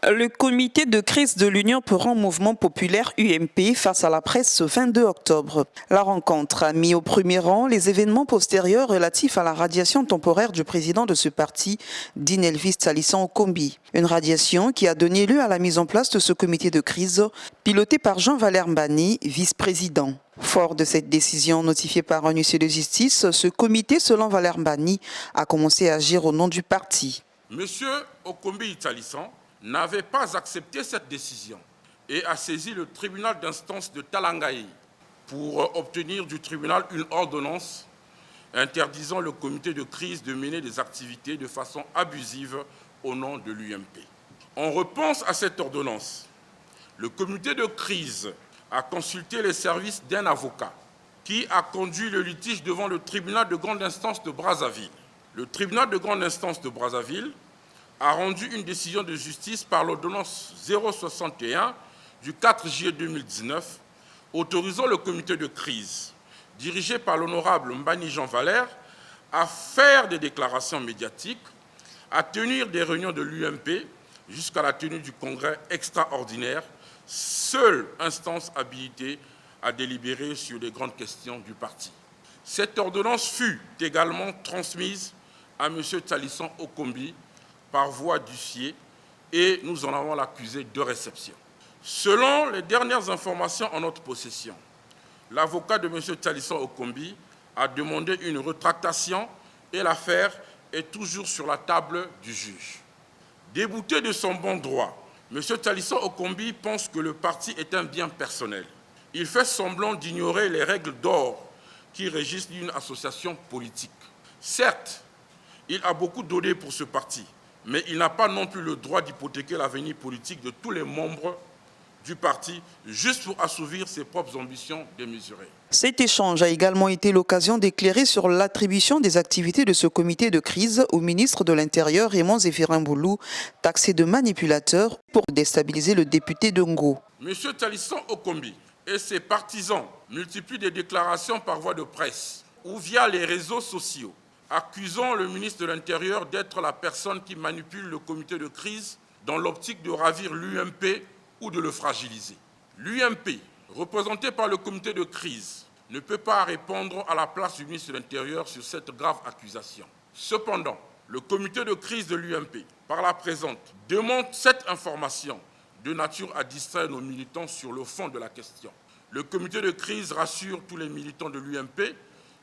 Le comité de crise de l'Union pour un mouvement populaire UMP face à la presse ce 22 octobre. La rencontre a mis au premier rang les événements postérieurs relatifs à la radiation temporaire du président de ce parti, Dean Elvis Talisson Okombi. Une radiation qui a donné lieu à la mise en place de ce comité de crise piloté par Jean-Valère Mbani, vice-président. Fort de cette décision notifiée par un huissier de justice, ce comité, selon Valère Mbani, a commencé à agir au nom du parti. Monsieur Okombi Talisson n'avait pas accepté cette décision et a saisi le tribunal d'instance de Talangaï pour obtenir du tribunal une ordonnance interdisant le comité de crise de mener des activités de façon abusive au nom de l'UMP. En réponse à cette ordonnance, le comité de crise a consulté les services d'un avocat qui a conduit le litige devant le tribunal de grande instance de Brazzaville. Le tribunal de grande instance de Brazzaville a rendu une décision de justice par l'ordonnance 061 du 4 juillet 2019 autorisant le comité de crise, dirigé par l'honorable Mbani Jean-Valère, à faire des déclarations médiatiques, à tenir des réunions de l'UMP jusqu'à la tenue du congrès extraordinaire, seule instance habilitée à délibérer sur les grandes questions du parti. Cette ordonnance fut également transmise à M. Talisson Okombi par voie d'huissier et nous en avons l'accusé de réception. Selon les dernières informations en notre possession, l'avocat de M. Talisson Okombi a demandé une rétractation et l'affaire est toujours sur la table du juge. Débouté de son bon droit, M. Talisson Okombi pense que le parti est un bien personnel. Il fait semblant d'ignorer les règles d'or qui régissent une association politique. Certes, il a beaucoup donné pour ce parti, mais il n'a pas non plus le droit d'hypothéquer l'avenir politique de tous les membres du parti juste pour assouvir ses propres ambitions démesurées. Cet échange a également été l'occasion d'éclairer sur l'attribution des activités de ce comité de crise au ministre de l'Intérieur Raymond Zéphirin Boulou, taxé de manipulateur pour déstabiliser le député de Ngo. M. Talisson Okombi et ses partisans multiplient des déclarations par voie de presse ou via les réseaux sociaux, accusant le ministre de l'Intérieur d'être la personne qui manipule le comité de crise dans l'optique de ravir l'UMP ou de le fragiliser. L'UMP, représenté par le comité de crise, ne peut pas répondre à la place du ministre de l'Intérieur sur cette grave accusation. Cependant, le comité de crise de l'UMP, par la présente, demande cette information de nature à distraire nos militants sur le fond de la question. Le comité de crise rassure tous les militants de l'UMP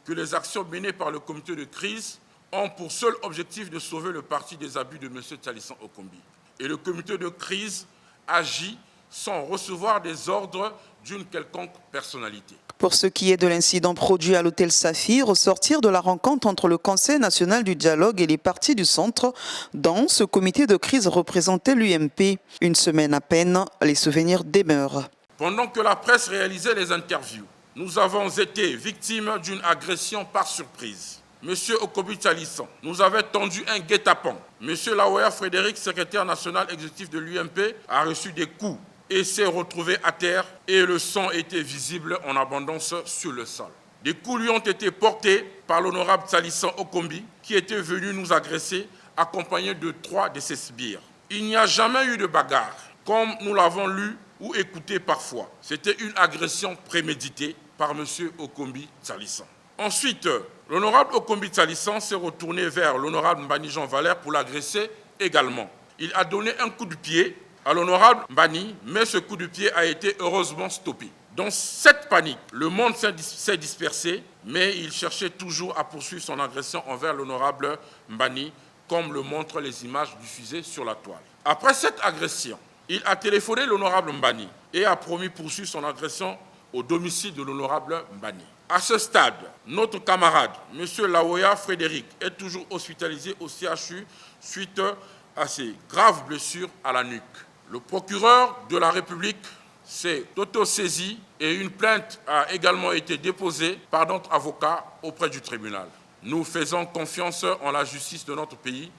que les actions menées par le comité de crise ont pour seul objectif de sauver le parti des abus de M. Talisson Okombi. Et le comité de crise agit sans recevoir des ordres d'une quelconque personnalité. Pour ce qui est de l'incident produit à l'hôtel Saphir, au sortir de la rencontre entre le Conseil national du dialogue et les partis du centre, dont ce comité de crise représentait l'UMP. Une semaine à peine, les souvenirs demeurent. Pendant que la presse réalisait les interviews, nous avons été victimes d'une agression par surprise. M. Okombi Talisson nous avait tendu un guet-apens. M. Laouya Frédéric, secrétaire national exécutif de l'UMP, a reçu des coups et s'est retrouvé à terre et le sang était visible en abondance sur le sol. Des coups lui ont été portés par l'honorable Talisson Okombi qui était venu nous agresser accompagné de 3 de ses sbires. Il n'y a jamais eu de bagarre, comme nous l'avons lu ou écouté parfois. C'était une agression préméditée par M. Okombi Talisson. Ensuite, l'honorable Okombi Talisson s'est retourné vers l'honorable Mbani Jean-Valère pour l'agresser également. Il a donné un coup de pied à l'honorable Mbani, mais ce coup de pied a été heureusement stoppé. Dans cette panique, le monde s'est dispersé, mais il cherchait toujours à poursuivre son agression envers l'honorable Mbani, comme le montrent les images diffusées sur la toile. Après cette agression, il a téléphoné l'honorable Mbani et a promis poursuivre son agression au domicile de l'honorable Mbani. À ce stade, notre camarade, M. Laouya Frédéric, est toujours hospitalisé au CHU suite à ses graves blessures à la nuque. Le procureur de la République s'est auto-saisi et une plainte a également été déposée par notre avocat auprès du tribunal. Nous faisons confiance en la justice de notre pays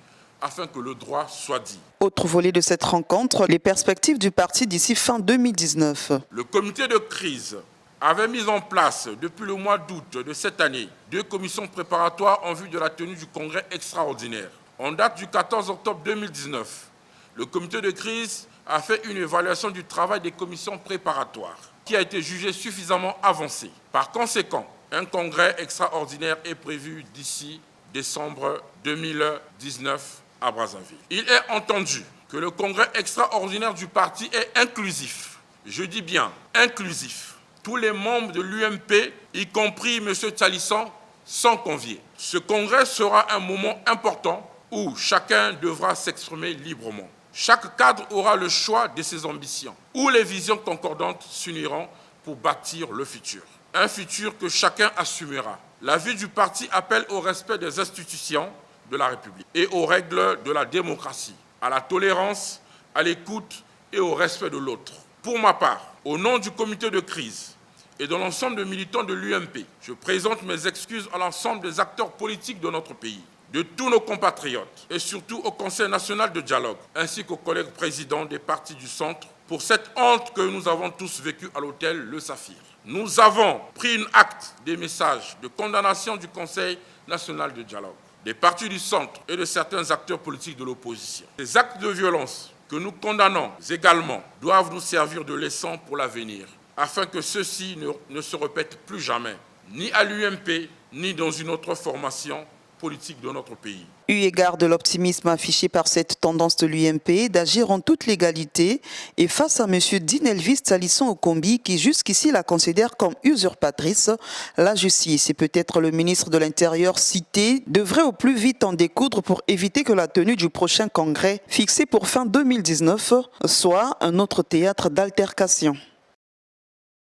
afin que le droit soit dit. Autre volet de cette rencontre, les perspectives du parti d'ici fin 2019. Le comité de crise avait mis en place depuis le mois d'août de cette année 2 commissions préparatoires en vue de la tenue du congrès extraordinaire. En date du 14 octobre 2019, le comité de crise a fait une évaluation du travail des commissions préparatoires qui a été jugée suffisamment avancée. Par conséquent, un congrès extraordinaire est prévu d'ici décembre 2019 à Brazzaville. Il est entendu que le congrès extraordinaire du parti est inclusif. Je dis bien inclusif. Tous les membres de l'UMP, y compris M. Talisson, sont conviés. Ce congrès sera un moment important où chacun devra s'exprimer librement. Chaque cadre aura le choix de ses ambitions, où les visions concordantes s'uniront pour bâtir le futur. Un futur que chacun assumera. La vie du parti appelle au respect des institutions de la République et aux règles de la démocratie, à la tolérance, à l'écoute et au respect de l'autre. Pour ma part, au nom du comité de crise et de l'ensemble des militants de l'UMP, je présente mes excuses à l'ensemble des acteurs politiques de notre pays, de tous nos compatriotes et surtout au Conseil national de dialogue, ainsi qu'aux collègues présidents des partis du centre pour cette honte que nous avons tous vécue à l'hôtel Le Saphir. Nous avons pris un acte des messages de condamnation du Conseil national de dialogue, des partis du centre et de certains acteurs politiques de l'opposition. Ces actes de violence que nous condamnons également doivent nous servir de leçon pour l'avenir, afin que ceux-ci ne se répètent plus jamais, ni à l'UMP, ni dans une autre formation politique de notre pays. Eu égard de l'optimisme affiché par cette tendance de l'UMP d'agir en toute légalité et face à M. Dean Elvis Talisson Okombi qui jusqu'ici la considère comme usurpatrice, la justice et peut-être le ministre de l'Intérieur cité devrait au plus vite en découdre pour éviter que la tenue du prochain congrès fixé pour fin 2019 soit un autre théâtre d'altercation.